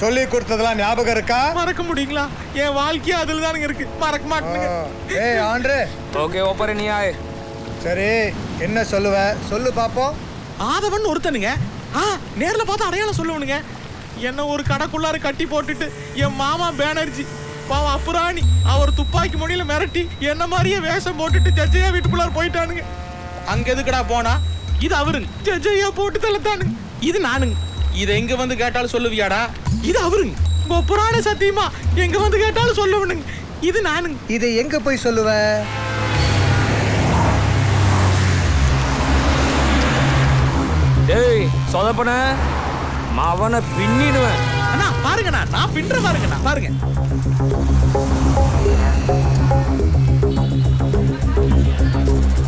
சொல்லி கொடுத்ததெல்லாம் ஞாபகம் இருக்கா? மறக்க முடியுங்களா? என் வாழ்க்கையே அதுல தானுங்க இருக்கு, மறக்க மாட்டேங்க. ஏய் ஆண்ட்ரே. ஓகே ஓப்பர் நீ ஆய். சரி என்ன சொல்லுவ சொல்லு பாப்போம். ஆதவன் ஒருத்தனுங்க. நேர்ல பார்த்து அடையாளம் சொல்லுவனுங்க. என்ன ஒரு கடைக்குள்ளார கட்டி போட்டுட்டு என் மாமா பேனர்ஜி பாவம் அப்புராணி அவர் துப்பாக்கி முனையில மிரட்டி என்ன மாதிரியே வேஷம் போட்டுட்டு ஜட்ஜையா வீட்டுக்குள்ளார போயிட்டானுங்க. அங்க எதுக்குடா போனா? இது அவருங்க. ஜட்ஜையா போட்டு தள்ளத்தானுங்க. இது நானுங்க. இதை எங்க வந்து கேட்டாலும் சொல்லுவியாடா? இது அவருங்க. புராண சத்தியமா எங்க வந்து கேட்டாலும் சொல்லுவனுங்க. இது நானுங்க. இதை எங்க போய் சொல்லுவ? டேய் சொதப்பன மாவனை பின்னிடுவேன். அண்ணா பாருங்கண்ணா, நான் பின்ற பாருங்கண்ணா, பாருங்க.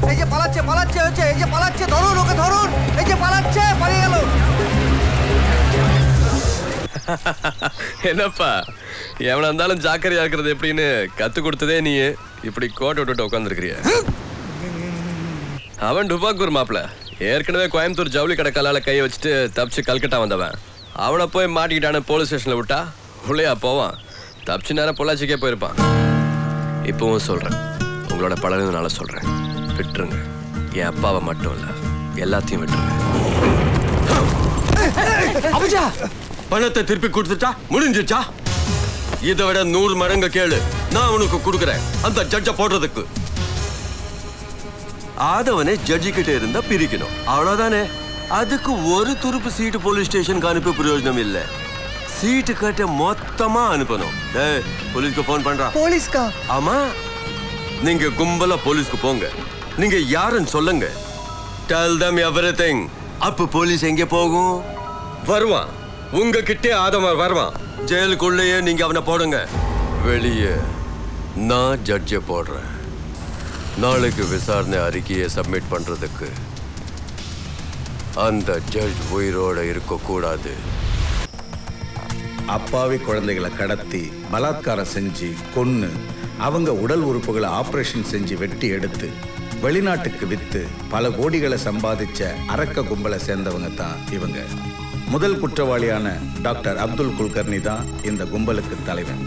এই যে পালাচ্ছে পালাচ্ছে হচ্ছে, এই যে পালাচ্ছে, ধরুন ওকে ধরুন, এই যে পালাচ্ছে, পালিয়ে গেল। என்னப்பா எவனா இருந்தாலும் ஜாக்கிரதையா இருக்கிறது எப்படின்னு கத்து கொடுத்ததே நீ இப்படி கோட்டை விட்டுட்டு உட்காந்துருக்கிறிய. அவன் டுபாக்கூர் மாப்பிள்ள ஏற்கனவே கோயம்புத்தூர் ஜவுளி கடை கல்லால கையை வச்சுட்டு தப்பிச்சு கல்கட்டா வந்தவன். அவனை போய் மாட்டிக்கிட்டான போலீஸ் ஸ்டேஷன்ல விட்டா உள்ளையா போவான். தப்பிச்சு நேரம் பொள்ளாச்சிக்கே போயிருப்பான். இப்பவும் சொல்றேன், உங்களோட பழகுனால சொல்றேன், விட்டுருங்க. என் அப்பாவை மட்டும் இல்ல எல்லாத்தையும் விட்டுருங்க. பணத்தை திருப்பி கொடுத்துட்டா முடிஞ்சிச்சா? இதை விட 100 மடங்கு கேளு, நான் உனக்கு கொடுக்குறேன் அந்த ஜட்ஜ போடுறதுக்கு. ஆதவனை ஜட்ஜி கிட்ட இருந்தா பிரிக்கணும், அவ்வளவுதானே. அதுக்கு ஒரு துருப்பு சீட்டு போலீஸ் ஸ்டேஷனுக்கு அனுப்ப பிரயோஜனம் இல்ல. சீட்டு கட்ட மொத்தமா அனுப்பணும். போலீஸ்க்கு போன் பண்றா. போலீஸ்கா? ஆமா, நீங்க கும்பலா போலீஸ்க்கு போங்க. நீங்க யாருன்னு சொல்லுங்க. Tell them everything. அப்ப போலீஸ் எங்க போகும்? வருவான் உங்ககிட்டே. ஆதவன் வருவான். ஜெயிலுக்குள்ளேயே நீங்க அவனை போடுங்க. வெளியே நான் ஜட்ஜை போடுறேன். நாளைக்கு விசாரணை அறிக்கையை சப்மிட் பண்றதுக்கு அந்த ஜட்ஜ் உயிரோட இருக்க கூடாது. அப்பாவி குழந்தைகளை கடத்தி பலாத்காரம் செஞ்சு கொன்னு அவங்க உடல் உறுப்புகளை ஆபரேஷன் செஞ்சு வெட்டி எடுத்து வெளிநாட்டுக்கு வித்து பல கோடிகளை சம்பாதிச்ச அரக்க கும்பலை சேர்ந்தவங்க தான் இவங்க. முதல் குற்றவாளியான டாக்டர் அப்துல் குல்கர்னி தான் இந்த கும்பலுக்கு தலைவன்.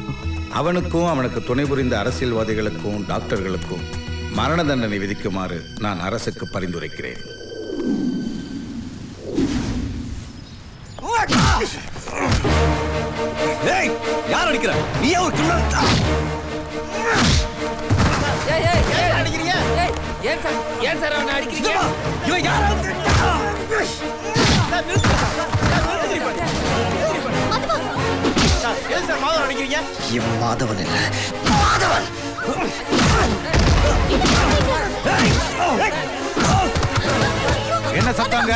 அவனுக்கும் அவனுக்கு துணை புரிந்த அரசியல்வாதிகளுக்கும் டாக்டர்களுக்கும் மரண தண்டனை விதிக்குமாறு நான் அரசுக்கு பரிந்துரைக்கிறேன். யார் அடிக்கிற? நீ ஒரு கில்லர். ஏய் அடிக்கிறீங்க? ஏன் சார் அவனை அடிக்கிறீங்க? இவன் யாரா? ஏன் சார் மாதவன் அடிக்கிறீங்க? இவன் மாதவன் இல்ல, மாதவன். என்ன சத்தாங்க?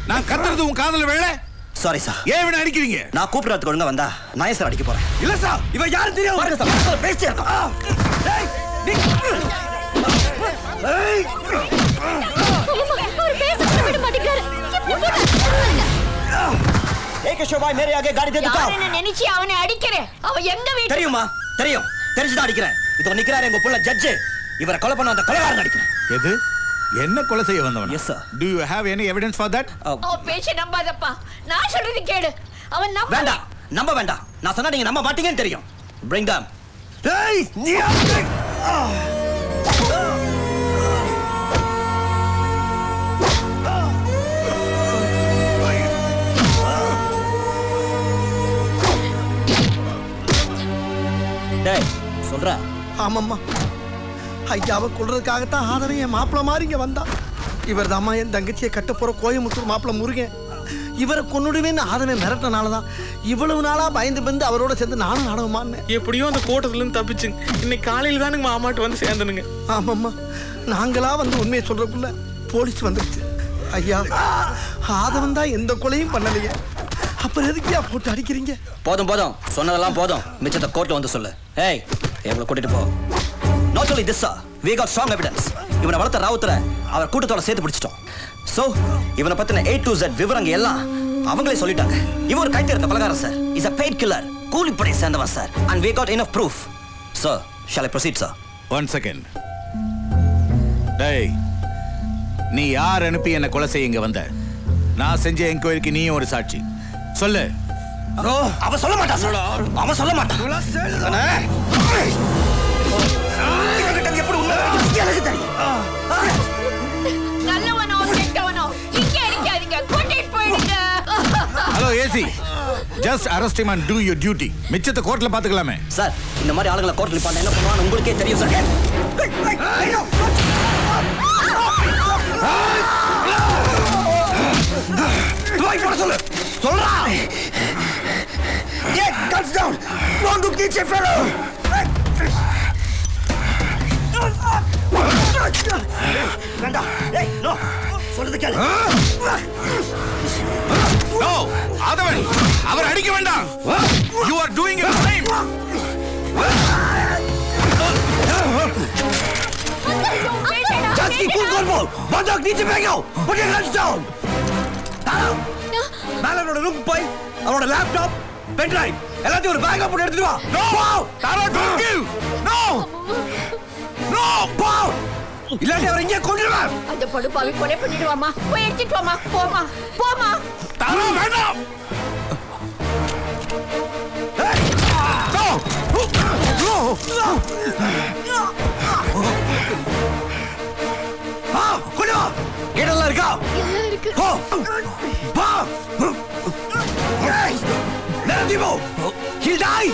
நான் கத்துறது உன் காதல வேள. Sorry sir. ஏன் இவனை அடிக்கிறீங்க? நான் கூப்பிடறதுக்கு ஒழுங்கா வந்தா நான் சார் அடிக்க போறேன். இல்ல சார், இவன் யாரு தெரியும்? பாருங்க சார், பேசிட்டே இருக்கான். मेरे आगे गाड़ी दे देता யாரன்னு நினைச்சி அவனை அடிக்கிறேன். அவன் எங்க வீட்டு தெரியுமா? தெரியும். தெரிஞ்சுதான் அடிக்கிறேன். இதோ நிக்கிறாரு எங்க புள்ள ஜட்ஜ். இவரை கொலை பண்ண அந்த கொலைகாரன் அடிக்கிறேன். எது? என்ன கொலை செய்ய வந்தவன்? Yes sir. Do you have any evidence for that? அவன் பேச்ச நம்பாதப்பா. நான் சொல்றது கேளு. அவன் நம்ப வேண்டாம். நம்ப வேண்டாம். நான் சொன்னா நீங்க நம்ப மாட்டீங்கன்னு தெரியும். Bring them. ஏய் நீ சொல்ற? ஆமாம்மா, ஐயாவை கொள்றதுக்காகத்தான் ஆதவன் என் மாப்பிள்ள மாதிரி இங்க வந்தான். இவர் தாம்மா என் தங்கச்சியை கட்ட போற கோயம்புத்தூர் மாப்பிள்ள முருகன். இவரை கொன்னுடுவேன்னு ஆதவன் மிரட்டினாலதான் இவ்வளவு நாளா பயந்து வந்து அவரோட சேர்ந்து நானும் நாடகமானேன். எப்படியோ அந்த கோட்டத்துல இருந்து தப்பிச்சுங்க. இன்னைக்கு காலையில தானுங்க மாமாட்டு வந்து சேர்ந்தனுங்க. ஆமாம்மா, நாங்களா வந்து உண்மையை சொல்றதுக்குள்ள போலீஸ் வந்துருச்சு. ஐயா, ஆதவன் தான் எந்த கொலையும் பண்ணலையே, அப்புறம் எதுக்கியா போட்டு அடிக்கிறீங்க? போதும் போதும், சொன்னதெல்லாம் போதும். மிச்சத்தை கோர்ட்ல வந்து சொல்லு. ஏய், எங்களை கூட்டிட்டு போ. Not only this sir, we got strong evidence. இவனை வளர்த்த ராவுத்தரை அவர் கூட்டத்தோட சேர்த்து பிடிச்சிட்டோம். So, இவனை பத்தின A to Z விவரங்க எல்லாம் அவங்களே சொல்லிட்டாங்க. இவன் ஒரு கைத்தேர்ந்த பலகாரன் sir. He's a paid killer. கூலிப்படை சேர்ந்தவன் sir. And we got enough proof. Sir, shall I proceed sir? One second. ஏய், நீ யார் அனுப்பி என்ன கொலை செய்ய இங்க வந்த? நான் செஞ்ச என்கொயரிக்கு நீயும் ஒரு சாட்சி. சொல்லு. அவன் சொல்ல மாட்டான் சார். அவன் சொல்ல மாட்டான். எப்படி உண்மை எனக்கு தெரியும். நல்லவனோ கெட்டவனோ இங்கே அடிக்காதீங்க, கூட்டிட்டு போயிடுங்க. Hello AC, just arrest him and do your duty. மிச்சத்தை கோர்ட்ல பாத்துக்கலாமே. சார், இந்த மாதிரி ஆளுங்களை கோர்ட்ல நிப்பாட்ட என்ன பண்ணுவான்னு உங்களுக்கே தெரியும் சார். துவாய் போட சொல்லு. சொல்றா. Get guns down. Don't do kitchen fellow. வேண்டாம். ஏய், நோ. சொல்றது கேளு. நோ, ஆதவன், அவர் அடிக்க வேண்டாம். You are doing a crime. Just keep cool, Corporal. Bandak, नीचे फेंको. Put your hands down. தாரா. மேலனோட ரூம் போய் அவனோட லேப்டாப், பென் டிரைவ் எல்லாத்தையும் ஒரு பேக்ல போட்டு எடுத்துட்டு வா. No, Tara, don't give. No. No, Paul. இல்லாட்டி அவரை இங்கே கொன்றுவேன். அந்த படுபாவி கொலை பண்ணிடுவாமா. போய் எடுத்துட்டு வாமா. போமா போமா. தாரா, வேண்டாம். No. கொண்டு வா. கேடெல்லாம் இருக்கா? எல்லாம் இருக்கு. போ. போ. Let him go. He'll die.